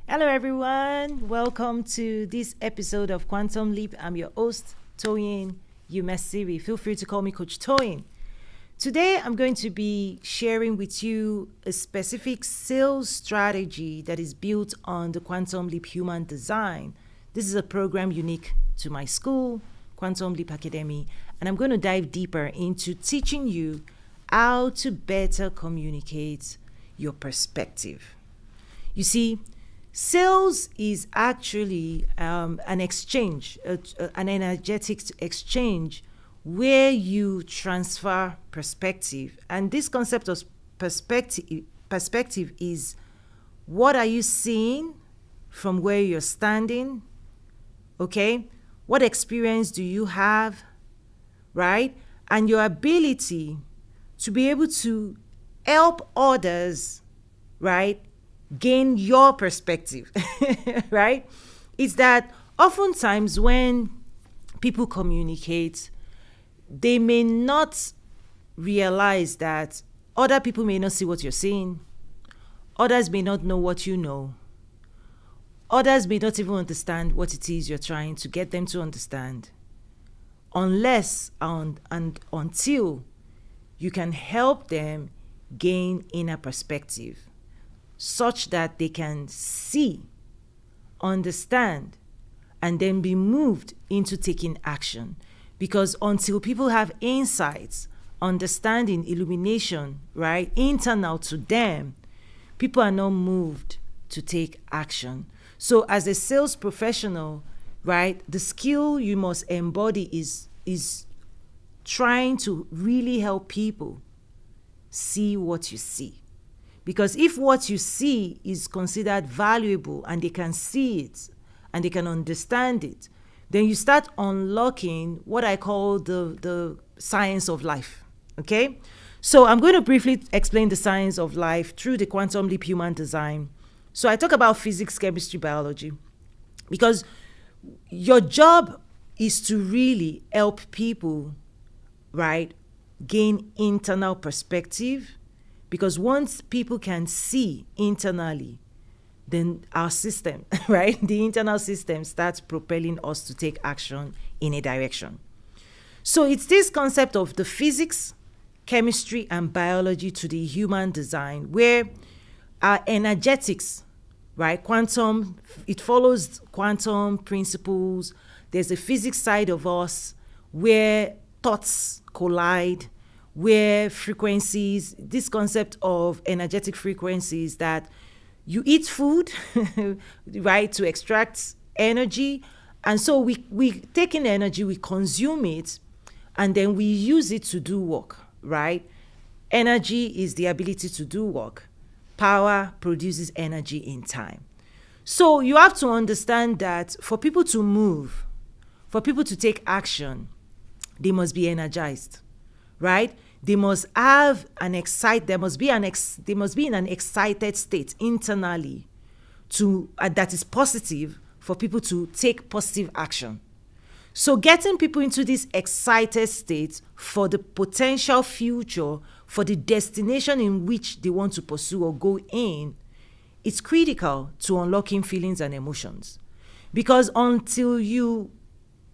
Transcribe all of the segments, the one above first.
Hello, everyone. Welcome to this episode of Quantum Leap. I'm your host, Toyin Umesiri. Feel free to call me Coach Toyin. Today, I'm going to be sharing with you a specific sales strategy that is built on the Quantum Leap Human Design. This is a program unique to my school, Quantum Leap Academy, and I'm going to dive deeper into teaching you how to better communicate your perspective. You see, sales is actually an exchange, an energetic exchange where you transfer perspective. And this concept of perspective is, what are you seeing from where you're standing? Okay? What experience do you have? Right? And your ability to be able to help others, right, gain your perspective, right? It's that oftentimes when people communicate, they may not realize that other people may not see what you're seeing. Others may not know what you know. Others may not even understand what it is you're trying to get them to understand, unless and until you can help them gain inner perspective, such that they can see, understand, and then be moved into taking action. Because until people have insights, understanding, illumination, right, internal to them, people are not moved to take action. So as a sales professional, right, the skill you must embody is trying to really help people see what you see. Because if what you see is considered valuable and they can see it and they can understand it, then you start unlocking what I call the science of life. Okay? So I'm going to briefly explain the science of life through the Quantum Leap Human Design. So I talk about physics, chemistry, biology, because your job is to really help people, right, gain internal perspective. Because once people can see internally, then our system, right, the internal system starts propelling us to take action in a direction. So it's this concept of the physics, chemistry, and biology to the human design, where our energetics, right, quantum, it follows quantum principles. There's a physics side of us where thoughts collide, where frequencies, this concept of energetic frequencies, that you eat food, right, to extract energy. And so we take in energy, we consume it, and then we use it to do work, right? Energy is the ability to do work. Power produces energy in time. So you have to understand that for people to move, for people to take action, they must be energized, right? They must have they must be in an excited state internally to that is positive for people to take positive action. So getting people into this excited state for the potential future, for the destination in which they want to pursue or go in, it's critical to unlocking feelings and emotions. Because until you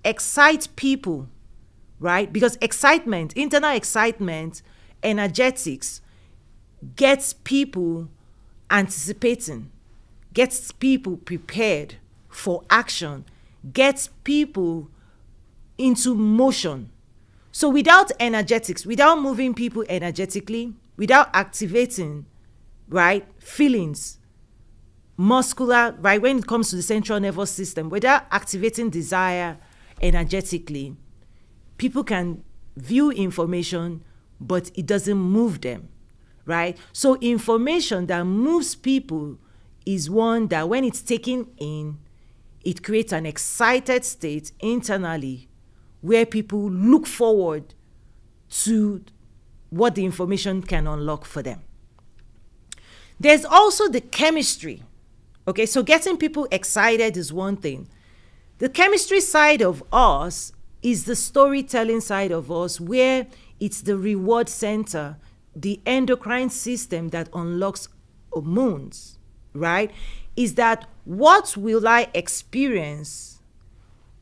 excite people, right? Because excitement, internal excitement, energetics, gets people anticipating, gets people prepared for action, gets people into motion. So without energetics, without moving people energetically, without activating, right, feelings, muscular, right, when it comes to the central nervous system, without activating desire energetically, people can view information, but it doesn't move them, right? So information that moves people is one that when it's taken in, it creates an excited state internally where people look forward to what the information can unlock for them. There's also the chemistry. Okay, so getting people excited is one thing. The chemistry side of us is the storytelling side of us, where it's the reward center, the endocrine system that unlocks hormones, right? Is that What will I experience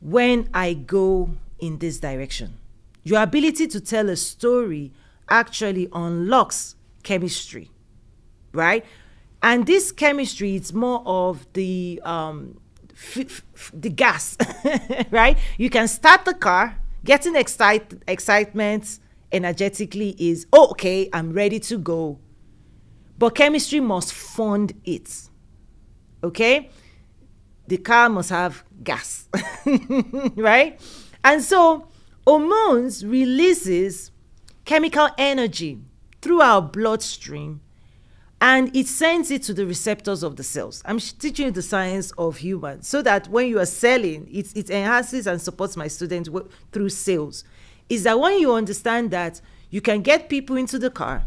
when I go in this direction? Your ability to tell a story actually unlocks chemistry, right? And this chemistry, it's more of the gas, right? You can start the car, getting excitement energetically is, oh, okay, I'm ready to go. But chemistry must fund it, okay? The car must have gas, right? And so hormones releases chemical energy through our bloodstream, and it sends it to the receptors of the cells. I'm teaching you the science of humans so that when you are selling, it enhances and supports my students through sales. Is that when you understand that you can get people into the car,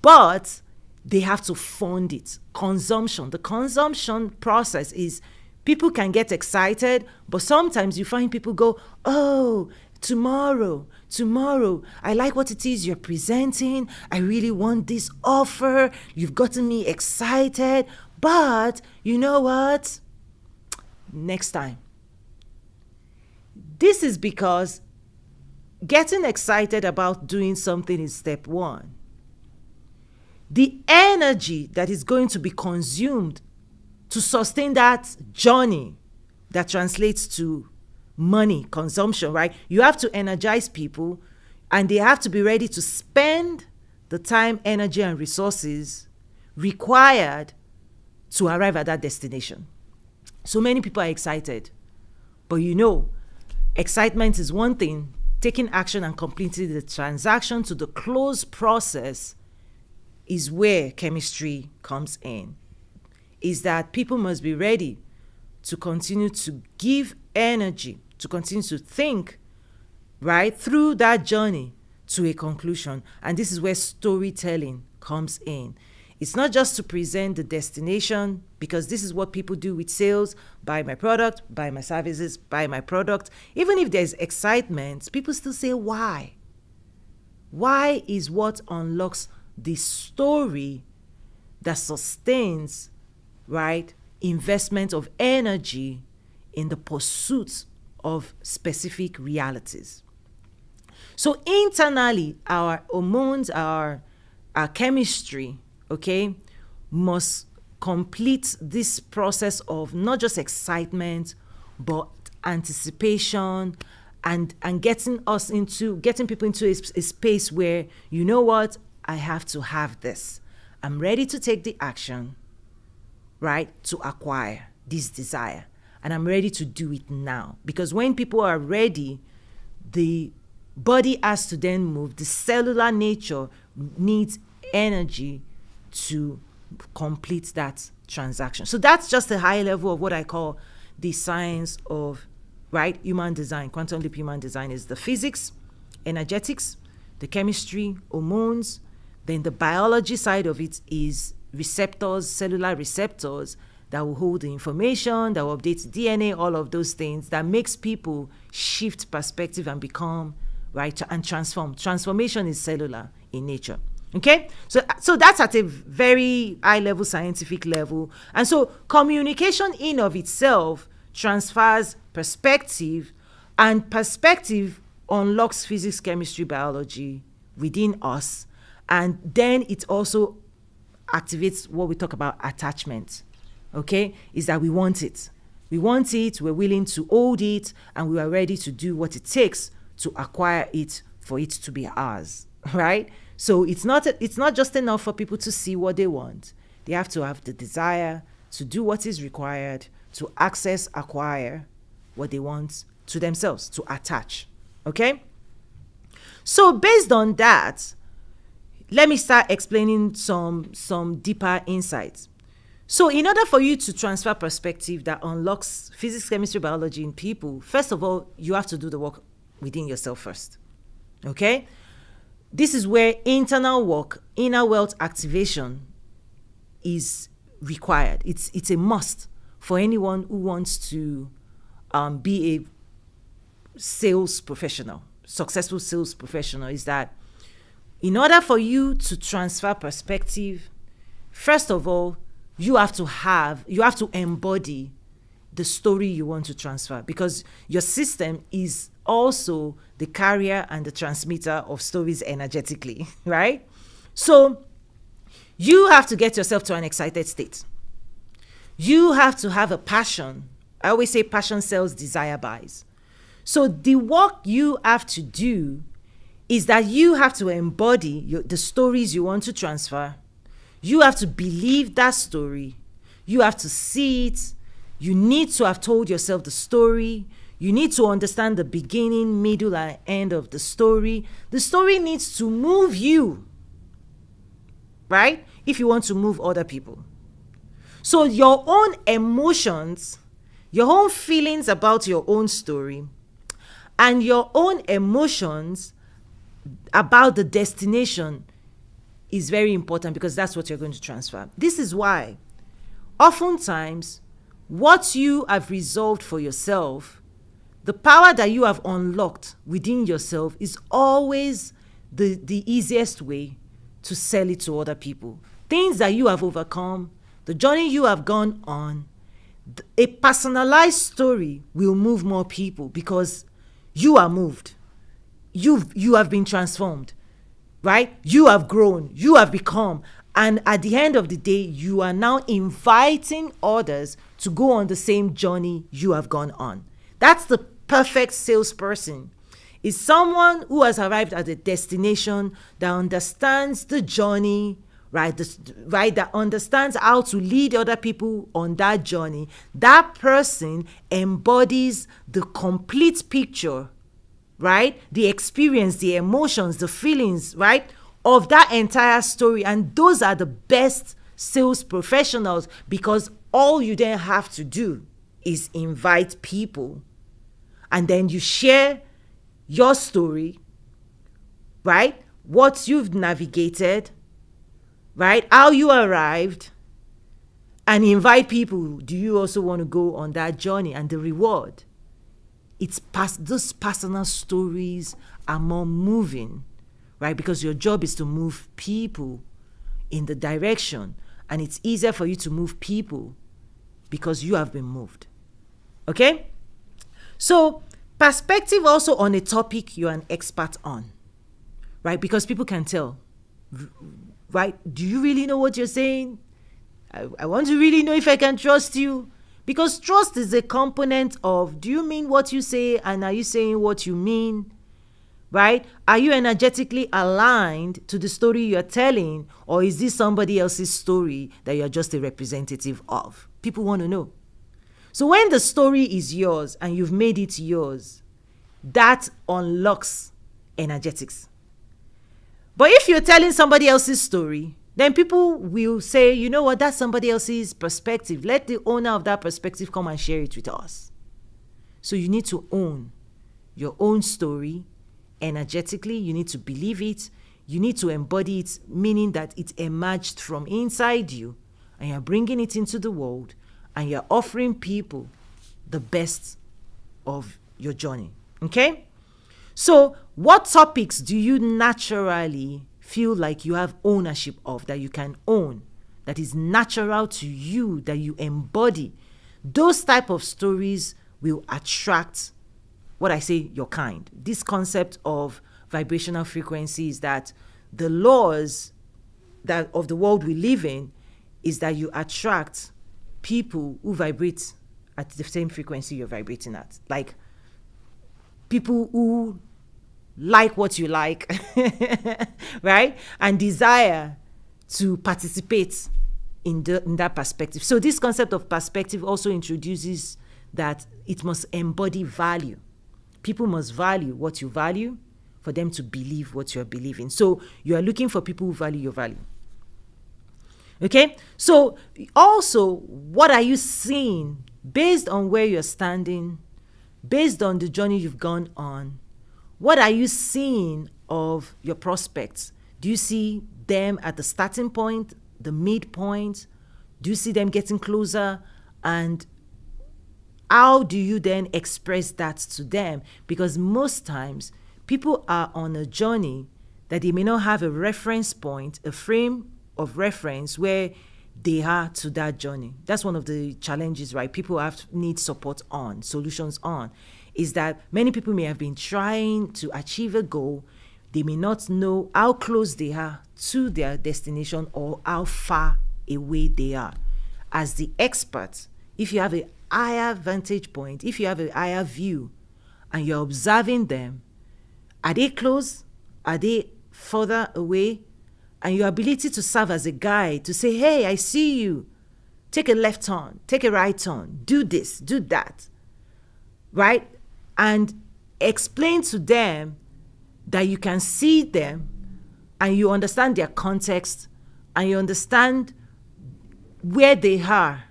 but they have to fund it. Consumption. The consumption process is people can get excited, but sometimes you find people go, oh, tomorrow, I like what it is you're presenting. I really want this offer. You've gotten me excited, but you know what? Next time. This is because getting excited about doing something is step one. The energy that is going to be consumed to sustain that journey that translates to money, consumption, right? You have to energize people, and they have to be ready to spend the time, energy, and resources required to arrive at that destination. So many people are excited, but excitement is one thing. Taking action and completing the transaction to the close process is where chemistry comes in. Is that people must be ready to continue to give energy, to continue to think, right, through that journey to a conclusion. And this is where storytelling comes in. It's not just to present the destination, because this is what people do with sales. Buy my product, buy my services, buy my product. Even if there's excitement, people still say why. Why is what unlocks the story that sustains, right, investment of energy in the pursuit of specific realities. So internally, our hormones, our chemistry, okay, must complete this process of not just excitement, but anticipation, and getting people into a space where, you know what, I have to have this. I'm ready to take the action, right, to acquire this desire. And I'm ready to do it now. Because when people are ready, the body has to then move. The cellular nature needs energy to complete that transaction. So that's just a high level of what I call the science of, right, human design. Quantum leap human design is the physics, energetics, the chemistry, hormones. Then the biology side of it is receptors, cellular receptors that will hold the information, that will update DNA, all of those things that makes people shift perspective and become, right, and transform. Transformation is cellular in nature. Okay, so that's at a very high level, scientific level. And so communication in of itself transfers perspective, and perspective unlocks physics, chemistry, biology within us. And then it also activates what we talk about attachment. Okay, is that we want it. We want it, we're willing to hold it, and we are ready to do what it takes to acquire it for it to be ours, right? So it's not just enough for people to see what they want. They have to have the desire to do what is required to acquire what they want to themselves, to attach. Okay? So based on that, let me start explaining some deeper insights. So in order for you to transfer perspective that unlocks physics, chemistry, biology in people, first of all, you have to do the work within yourself first. Okay? This is where internal work, inner wealth activation is required. It's a must for anyone who wants to be a sales professional, successful sales professional, is that in order for you to transfer perspective, first of all, you have to embody the story you want to transfer, because your system is also the carrier and the transmitter of stories energetically, right? So you have to get yourself to an excited state. You have to have a passion. I always say passion sells, desire buys. So the work you have to do is that you have to embody the stories you want to transfer. You have to believe that story. You have to see it. You need to have told yourself the story. You need to understand the beginning, middle, and end of the story. The story needs to move you, right? If you want to move other people. So your own emotions, your own feelings about your own story, and your own emotions about the destination is very important, because that's what you're going to transfer. This is why oftentimes what you have resolved for yourself, the power that you have unlocked within yourself, is always the easiest way to sell it to other people. Things that you have overcome, the journey you have gone on, a personalized story will move more people, because you are moved. You have been transformed, right? You have grown, you have become. And at the end of the day, you are now inviting others to go on the same journey you have gone on. That's the perfect salesperson. Is someone who has arrived at a destination that understands the journey, right? That understands how to lead other people on that journey. That person embodies the complete picture, right? The experience, the emotions, the feelings, right, of that entire story. And those are the best sales professionals, because all you then have to do is invite people, and then you share your story, right? What you've navigated, right? How you arrived, and invite people. Do you also want to go on that journey? And the reward, those personal stories are more moving, right? Because your job is to move people in the direction, and it's easier for you to move people because you have been moved. Okay? So perspective also on a topic you're an expert on, right? Because people can tell, right? Do you really know what you're saying? I want to really know if I can trust you. Because trust is a component of, do you mean what you say, and are you saying what you mean, right? Are you energetically aligned to the story you're telling, or is this somebody else's story that you're just a representative of? People want to know. So when the story is yours and you've made it yours, that unlocks energetics. But if you're telling somebody else's story, then people will say, you know what, that's somebody else's perspective. Let the owner of that perspective come and share it with us. So you need to own your own story energetically. You need to believe it. You need to embody it, meaning that it emerged from inside you, and you're bringing it into the world, and you're offering people the best of your journey. Okay? So what topics do you naturally feel like you have ownership of, that you can own, that is natural to you, that you embody? Those type of stories will attract, what I say, your kind. This concept of vibrational frequency is that the laws that of the world we live in is that you attract people who vibrate at the same frequency you're vibrating at. Like people who like what you like, right? And desire to participate in that perspective. So this concept of perspective also introduces that it must embody value. People must value what you value for them to believe what you're believing. So you are looking for people who value your value. Okay? So also, what are you seeing based on where you're standing, based on the journey you've gone on? What are you seeing of your prospects? Do you see them at the starting point, the midpoint? Do you see them getting closer? And how do you then express that to them? Because most times people are on a journey that they may not have a reference point, a frame of reference where they are to that journey. That's one of the challenges, right? People need support on, solutions on, is that many people may have been trying to achieve a goal. They may not know how close they are to their destination or how far away they are. As the expert, if you have a higher vantage point, if you have a higher view, and you're observing them, are they close? Are they further away? And your ability to serve as a guide, to say, hey, I see you. Take a left turn, take a right turn, do this, do that, right? And explain to them that you can see them and you understand their context and you understand where they are.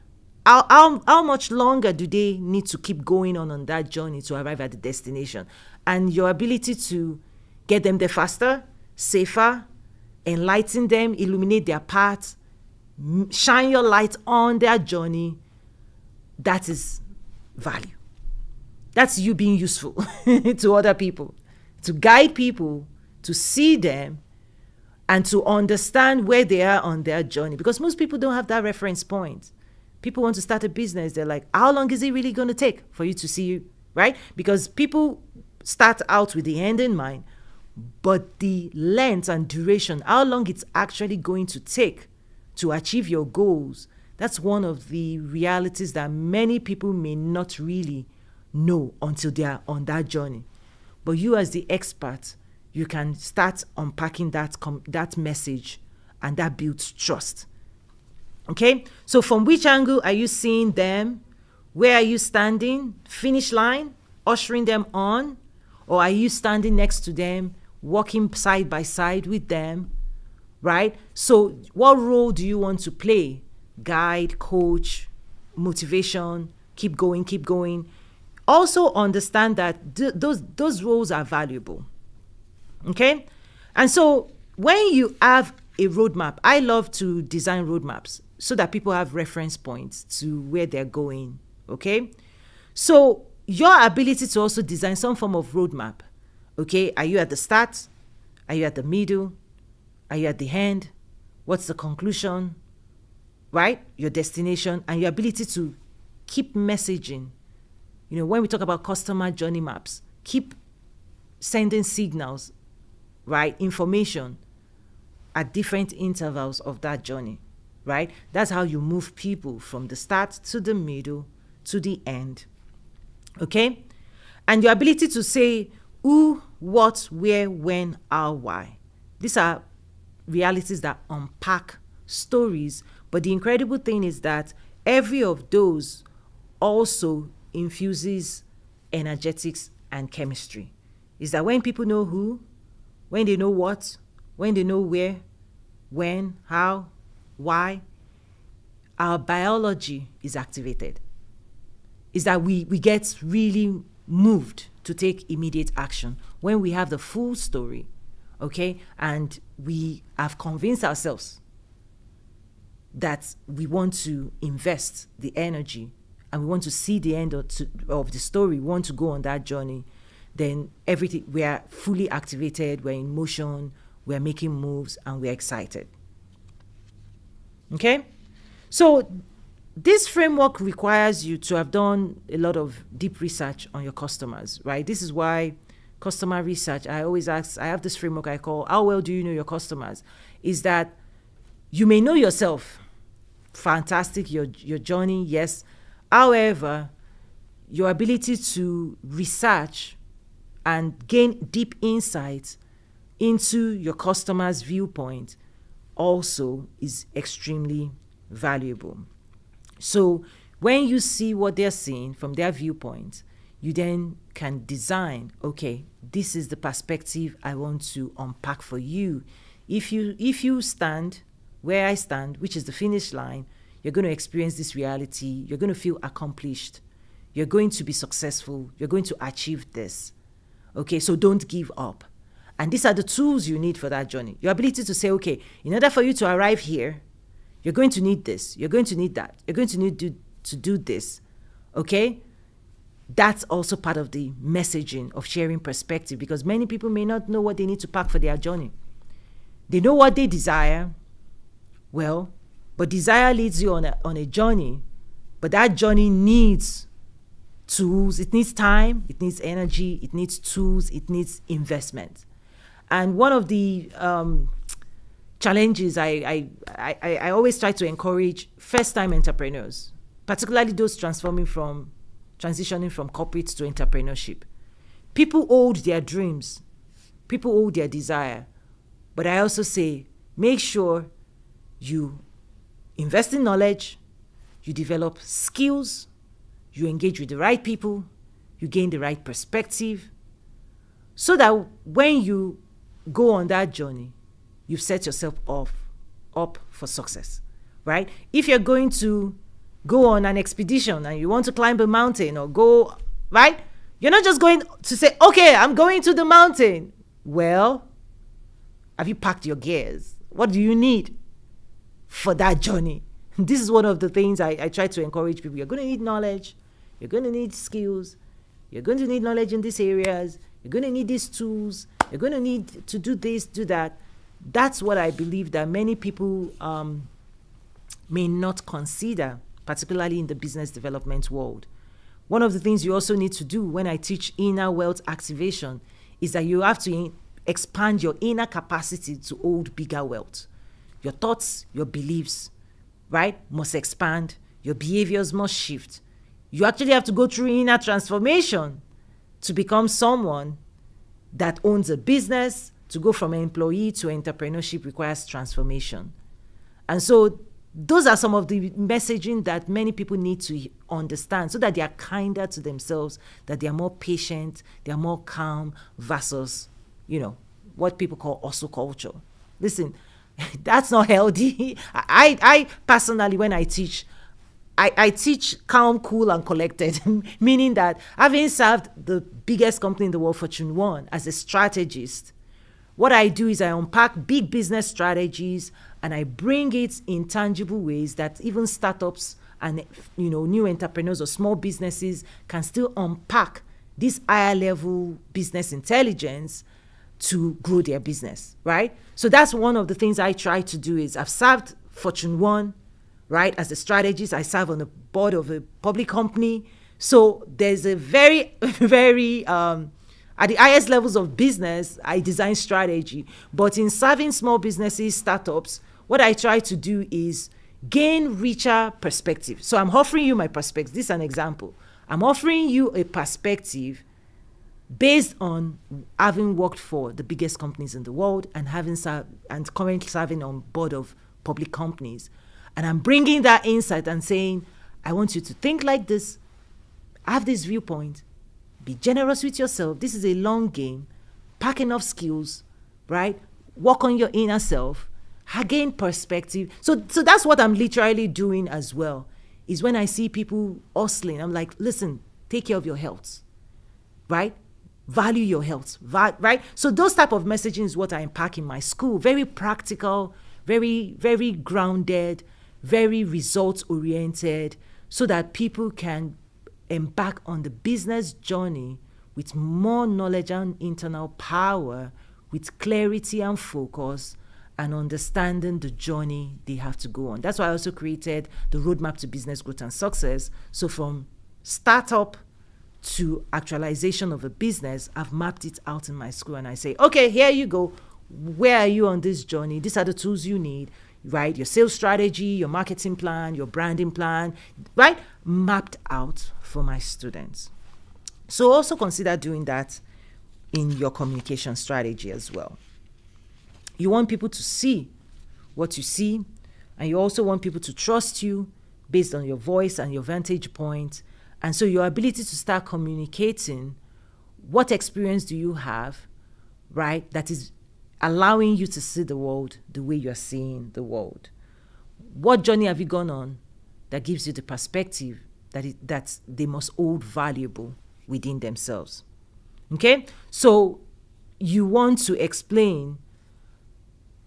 How much longer do they need to keep going on that journey to arrive at the destination? And your ability to get them there faster, safer, enlighten them, illuminate their path, shine your light on their journey, that is value. That's you being useful to other people, to guide people, to see them, and to understand where they are on their journey. Because most people don't have that reference point. People want to start a business. They're like, how long is it really going to take for you to see you, right? Because people start out with the end in mind, but the length and duration, how long it's actually going to take to achieve your goals, that's one of the realities that many people may not really know until they are on that journey. But you as the expert, you can start unpacking that message, and that builds trust. Okay? So from which angle are you seeing them? Where are you standing? Finish line? Ushering them on? Or are you standing next to them, walking side by side with them? Right? So what role do you want to play? Guide, coach, motivation, keep going, keep going. Also understand that those roles are valuable. Okay? And so when you have a roadmap, I love to design roadmaps so that people have reference points to where they're going. Okay? So your ability to also design some form of roadmap. Okay? Are you at the start? Are you at the middle? Are you at the end? What's the conclusion? Right? Your destination and your ability to keep messaging. You know, when we talk about customer journey maps, keep sending signals, right? Information at different intervals of that journey, right? That's how you move people from the start to the middle to the end. Okay? And your ability to say who, what, where, when, how, why. These are realities that unpack stories, but the incredible thing is that every of those also infuses energetics and chemistry. Is that when people know who, when they know what, when they know where, when, how, why, our biology is activated. Is that we get really moved to take immediate action when we have the full story, okay? And we have convinced ourselves that we want to invest the energy and we want to see the end of the story, we want to go on that journey, then everything, we are fully activated, we're in motion, we're making moves, and we're excited. Okay? So this framework requires you to have done a lot of deep research on your customers, right? This is why customer research, I always ask, I have this framework I call, how well do you know your customers? Is that you may know yourself, fantastic, your journey, yes. However, your ability to research and gain deep insights into your customer's viewpoint also is extremely valuable. So when you see what they're seeing from their viewpoint, you then can design, okay, this is the perspective I want to unpack for you. If you stand where I stand, which is the finish line, you're going to experience this reality. You're going to feel accomplished. You're going to be successful. You're going to achieve this. Okay, so don't give up. And these are the tools you need for that journey. Your ability to say, okay, in order for you to arrive here, you're going to need this. You're going to need that. You're going to need to do this. Okay? That's also part of the messaging of sharing perspective, because many people may not know what they need to pack for their journey. They know what they desire. Well, But desire leads you on a journey. But that journey needs tools. It needs time. It needs energy. It needs tools. It needs investment. And one of the challenges I always try to encourage first-time entrepreneurs, particularly those transitioning from corporate to entrepreneurship. People hold their dreams. People hold their desire. But I also say, make sure you invest in knowledge, you develop skills, you engage with the right people, you gain the right perspective, so that when you go on that journey, you've set yourself up for success, right? If you're going to go on an expedition and you want to climb a mountain or go, right? You're not just going to say, okay, I'm going to the mountain. Well, have you packed your gears? What do you need for that journey? This is one of the things I try to encourage people. You're going to need knowledge. You're going to need skills. You're going to need knowledge in these areas. You're going to need these tools. You're going to need to do this, do that. That's what I believe that many people may not consider, particularly in the business development world. One of the things you also need to do when I teach inner wealth activation is that you have to expand your inner capacity to hold bigger wealth. Your thoughts, your beliefs, right, must expand. Your behaviors must shift. You actually have to go through inner transformation to become someone that owns a business. To go from an employee to entrepreneurship requires transformation. And so those are some of the messaging that many people need to understand so that they are kinder to themselves, that they are more patient, they are more calm versus, what people call hustle culture. Listen, that's not healthy. I personally, when I teach calm, cool, and collected, meaning that having served the biggest company in the world, Fortune 1, as a strategist, what I do is I unpack big business strategies and I bring it in tangible ways that even startups and new entrepreneurs or small businesses can still unpack this higher level business intelligence to grow their business, right? So that's one of the things I try to do. Is I've served Fortune 1, right, as a strategist. I serve on the board of a public company. So there's a very, very at the highest levels of business, I design strategy. But in serving small businesses, startups, what I try to do is gain richer perspective. So I'm offering you my perspective. This is an example. I'm offering you a perspective based on having worked for the biggest companies in the world and currently serving on board of public companies. And I'm bringing that insight and saying, I want you to think like this, have this viewpoint, be generous with yourself. This is a long game. Pack enough skills, right? Work on your inner self. Gain perspective. So that's what I'm literally doing as well. Is when I see people hustling, I'm like, listen, take care of your health, right? Value your health, right? So those type of messaging is what I unpack in my school. Very practical, very, very grounded, very results oriented, so that people can embark on the business journey with more knowledge and internal power, with clarity and focus, and understanding the journey they have to go on. That's why I also created the roadmap to business growth and success. So from startup to actualization of a business, I've mapped it out in my school, and I say, okay, here you go. Where are you on this journey? These are the tools you need, right? Your sales strategy, your marketing plan, your branding plan, right? Mapped out for my students. So also consider doing that in your communication strategy as well. You want people to see what you see, and you also want people to trust you based on your voice and your vantage point. And so your ability to start communicating, what experience do you have, right, that is allowing you to see the world the way you're seeing the world? What journey have you gone on that gives you the perspective that they must hold valuable within themselves? Okay? So you want to explain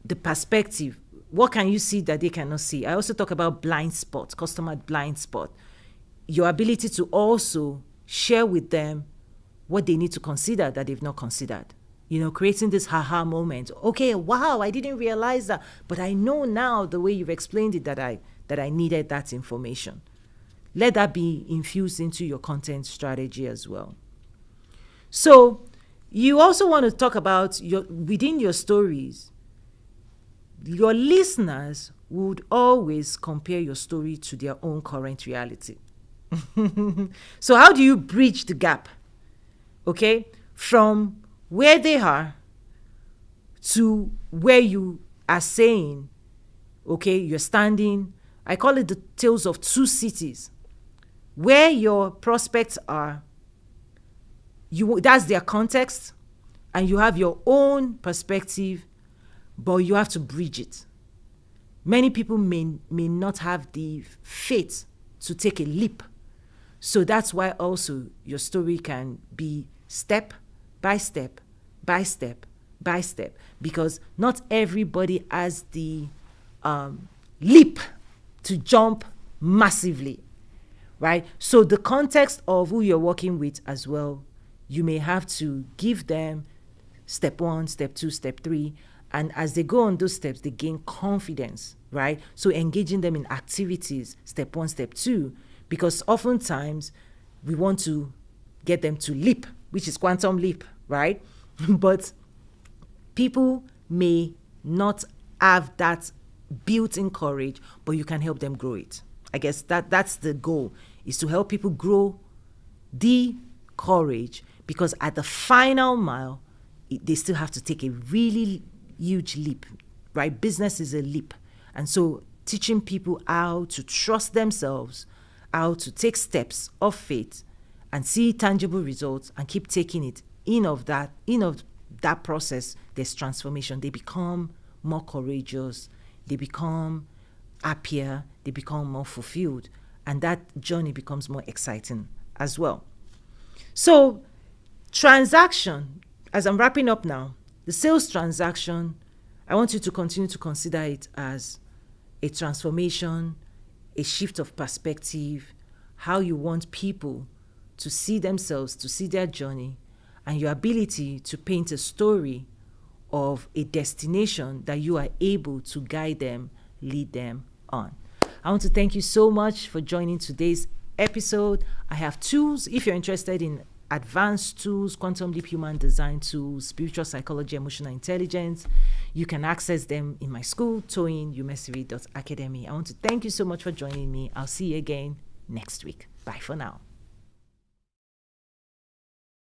the perspective. What can you see that they cannot see? I also talk about blind spot, customer blind spot. Your ability to also share with them what they need to consider that they've not considered, creating this haha moment. Okay, wow, I didn't realize that, but I know now the way you've explained it that I needed that information. Let that be infused into your content strategy as well. So you also want to talk about within your stories, your listeners would always compare your story to their own current reality. So how do you bridge the gap? Okay, from where they are to where you are saying, okay, you're standing. I call it the tales of two cities. Where your prospects are, that's their context, and you have your own perspective, but you have to bridge it. Many people may not have the faith to take a leap. So that's why also your story can be step by step, by step, by step, because not everybody has the leap to jump massively, right? So the context of who you're working with as well, you may have to give them step 1, step 2, step 3, and as they go on those steps, they gain confidence, right? So engaging them in activities, step 1, step 2, because oftentimes we want to get them to leap, which is quantum leap, right? But people may not have that built-in courage, but you can help them grow it. I guess that's the goal, is to help people grow the courage, because at the final mile, they still have to take a really huge leap, right? Business is a leap. And so teaching people how to trust themselves, how to take steps of faith and see tangible results and keep taking it, in of that process, there's transformation. They become more courageous, they become happier, they become more fulfilled, and that journey becomes more exciting as well. So transaction, as I'm wrapping up now, the sales transaction, I want you to continue to consider it as a transformation, a shift of perspective, how you want people to see themselves, to see their journey, and your ability to paint a story of a destination that you are able to guide them, lead them on. I want to thank you so much for joining today's episode. I have tools if you're interested in advanced tools, quantum leap human design tools, spiritual psychology, emotional intelligence. You can access them in my school, toyinumesiri.academy. I want to thank you so much for joining me. I'll see you again next week. Bye for now.